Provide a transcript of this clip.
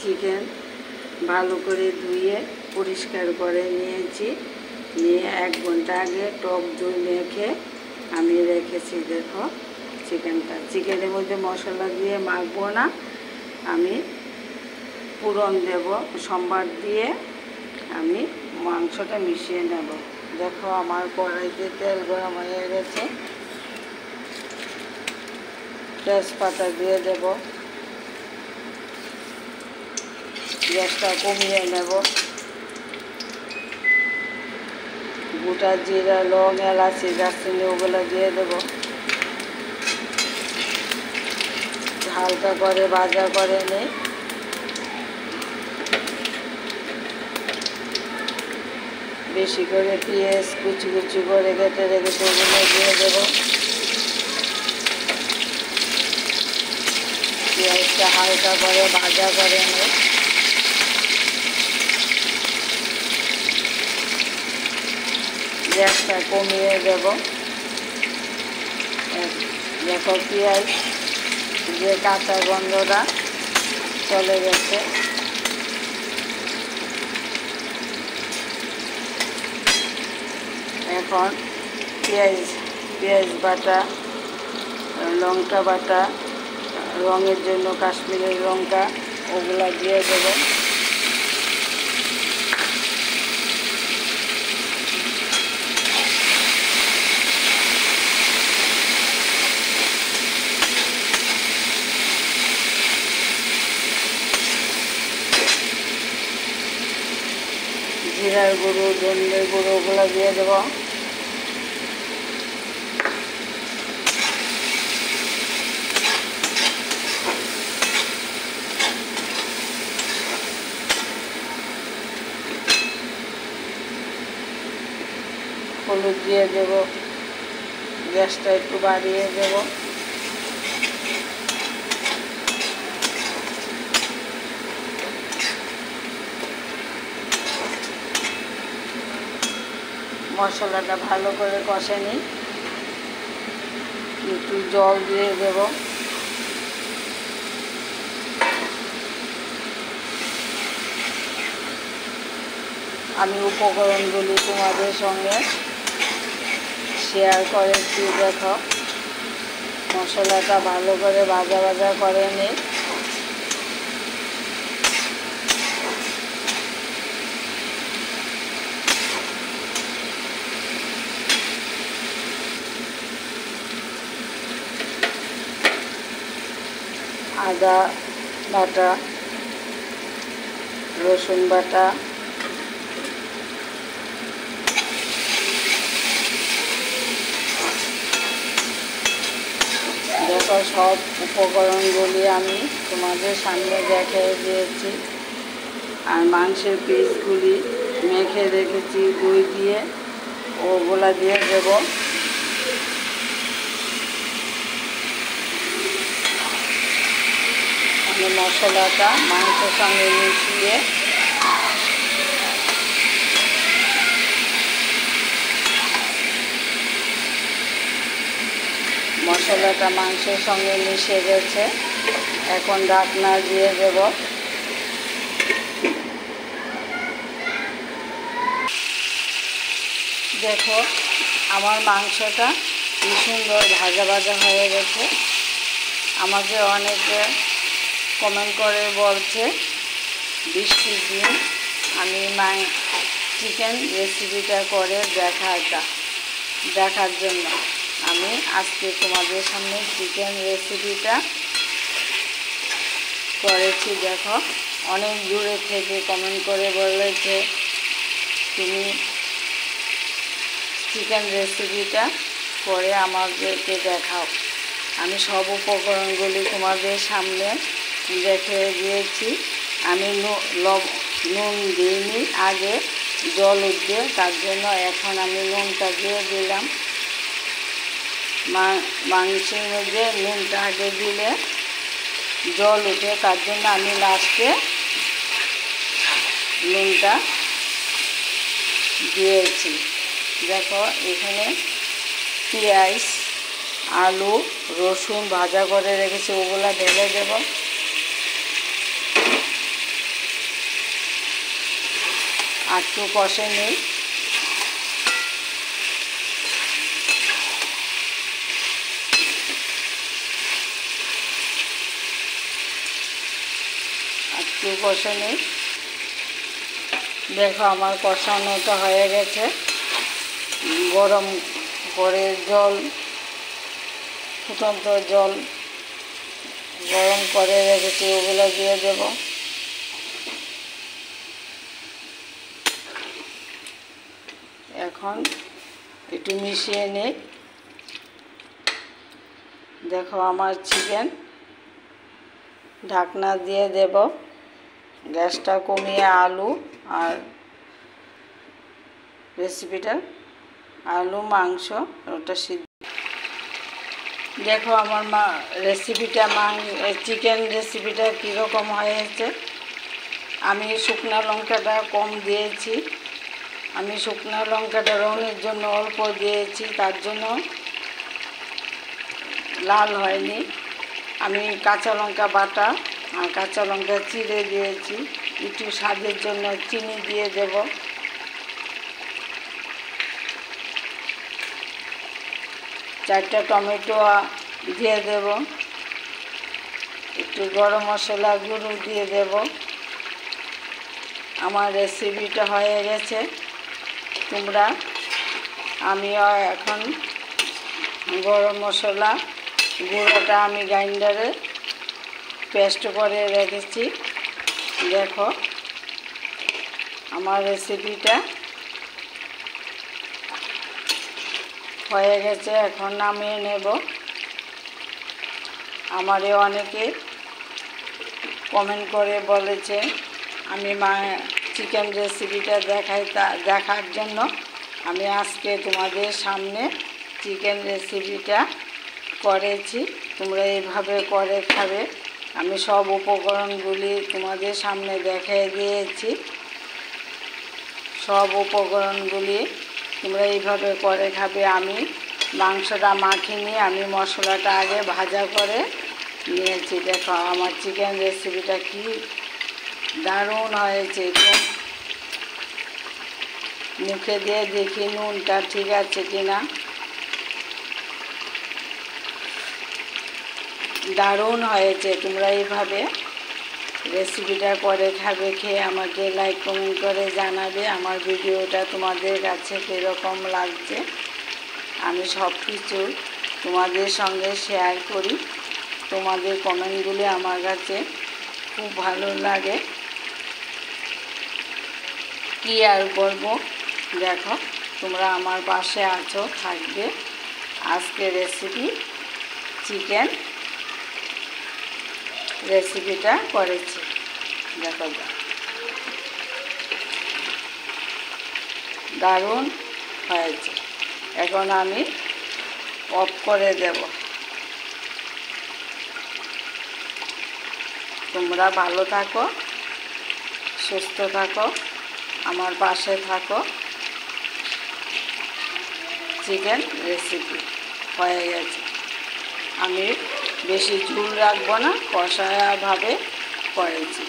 Chicken ভালো করে ধুয়ে পরিষ্কার করে নিয়েছি। নিয়ে 1 ঘন্টা আগে টক দই মেখে আমি রেখেছি। দেখো চিকেনের মধ্যে মশলা দিয়ে মাখবো না, আমি পুরন দেব। সম্বার দিয়ে আমি মাংসটা মিশিয়ে নেব। দেখো আমার কড়াইতে তেল গরম হয়ে গেছে, তেজপাতা দিয়ে দেব। গ্যাসটা কমিয়ে নেব। গোটা জিরা, লং, এলাচি, দারচিনি ওগুলো দিয়ে দেব। হালকা করে ভাজা করে নিই। বেশি করে পেঁয়াজ কুচি কুচি করে কেটে রেখেছে ওগুলো দিয়ে দেব। পেঁয়াজটা হালকা করে ভাজা করে নিই। গ্যাসটা কমিয়ে দেব। দেখো পেঁয়াজ যে কাঁচা গন্ধটা চলে গেছে। এখন পেঁয়াজ বাটা, লঙ্কা বাটা, রঙের জন্য কাশ্মীরের লঙ্কা ওগুলা দিয়ে দেব। জিরার গুঁড়ো, ধনের গুঁড়ো ওগুলো দিয়ে দেব। হলুদ দিয়ে দেব। গ্যাসটা একটু বাড়িয়ে দেব। মশলাটা ভালো করে কষে নিই। একটু জল দিয়ে দেব। আমি উপকরণগুলি তোমাদের সঙ্গে শেয়ার করেছি। দেখো মশলাটা ভালো করে ভাজা করে নিই। আদা বাটা, রসুন বাটা, দেখো সব উপকরণগুলি আমি তোমাদের সামনে দেখে দিয়েছি। আর মাংসের পিসগুলি মেখে রেখেছি দই দিয়ে, ওগুলা দিয়ে দেব। আমি মশলাটা মাংসের সঙ্গে মিশিয়ে মশলাটা মাংসের সঙ্গে মিশে গেছে। এখন ঢাকনা দিয়ে দেব। দেখো আমার মাংসটা কি সুন্দর ভাজা হয়ে গেছে। আমাকে অনেকে কমেন্ট করে বলছে বৃষ্টির দিন আমি চিকেন রেসিপিটা করে দেখার জন্য আমি আজকে তোমাদের সামনে চিকেন রেসিপিটা করেছি। দেখো অনেক দূরে থেকে কমেন্ট করে বলেছে তুমি চিকেন রেসিপিটা করে আমাদেরকে দেখাও। আমি সব উপকরণগুলি তোমাদের সামনে রেখে দিয়েছি। আমি নুন দিইনি, আগে জল উঠবে, তার জন্য এখন আমি নুনটা দিয়ে দিলাম। মাংসের মধ্যে নুনটা আগে দিলে জল উঠে, তার জন্য আমি লাস্টে নুনটা দিয়েছি। দেখো এখানে পেঁয়াজ, আলু, রসুন ভাজা করে রেখেছি, ওগুলা ঢেলে দেব। আর একটু কষে নিই। একটু কষে নিই। দেখো আমার কষানোটা হয়ে গেছে। গরম করে জল, ফুটন্ত জল গরম করে রেখেছি, ওগুলো দিয়ে দেব। এখন একটু মিশিয়ে নিই। দেখো আমার চিকেন, ঢাকনা দিয়ে দেব। গ্যাসটা কমিয়ে আলু আর রেসিপিটা, আলু মাংস ওটা সিদ্ধ। দেখো আমার রেসিপিটা চিকেন রেসিপিটা কীরকম হয়েছে। আমি শুকনো লঙ্কাটা কম দিয়েছি। আমি শুকনো লঙ্কাটা রঙের জন্য অল্প দিয়েছি, তার জন্য লাল হয়নি। আমি কাঁচা লঙ্কা বাটা আর কাঁচা লঙ্কা চিড়ে দিয়েছি। একটু স্বাদের জন্য চিনি দিয়ে দেব। চারটা টমেটো দিয়ে দেব। একটু গরম মশলা গুঁড়ো দিয়ে দেব। আমার রেসিপিটা হয়ে গেছে। আমিও এখন গরম মশলা গুঁড়োটা আমি গ্রাইন্ডারে পেস্ট করে রেখেছি। দেখো আমার রেসিপিটা হয়ে গেছে। এখন নামিয়ে নেব। আমারে অনেকে কমেন্ট করে বলেছে আমি চিকেন রেসিপিটা দেখার জন্য আমি আজকে তোমাদের সামনে চিকেন রেসিপিটা করেছি। তোমরা এইভাবে করে খাবে। আমি সব উপকরণগুলি তোমাদের সামনে দেখিয়ে দিয়েছি। সব উপকরণগুলি তোমরা এইভাবে করে খাবে। আমি মাংসটা মাখিয়ে নিয়ে আমি মশলাটা আগে ভাজা করে নিয়েছি। দেখো আমার চিকেন রেসিপিটা কি দারুণ হয়েছে। তো মুখে দিয়ে দেখি নুনটা ঠিক আছে কিনা। দারুণ হয়েছে। তোমরা এইভাবে রেসিপিটা করে খাবে। খেয়ে আমাকে লাইক কমেন্ট করে জানাবে আমার ভিডিওটা তোমাদের কাছে কীরকম লাগছে। আমি সব কিছু তোমাদের সঙ্গে শেয়ার করি। তোমাদের কমেন্টগুলি আমার কাছে খুব ভালো লাগে। কি আর বলবো, দেখো তোমরা আমার পাশে আছো, থাকবে। আজকে চিকেন রেসিপিটা করেছি। দেখো দারুণ হয়েছে। এখন আমি অফ করে দেব। তোমরা ভালো থাকো, সুস্থ থাকো, আমার পাশে থাকো। চিকেন রেসিপি হয়ে গেছে। আমি বেশি ঝোল রাখবো না, কষাভাবে করেছি।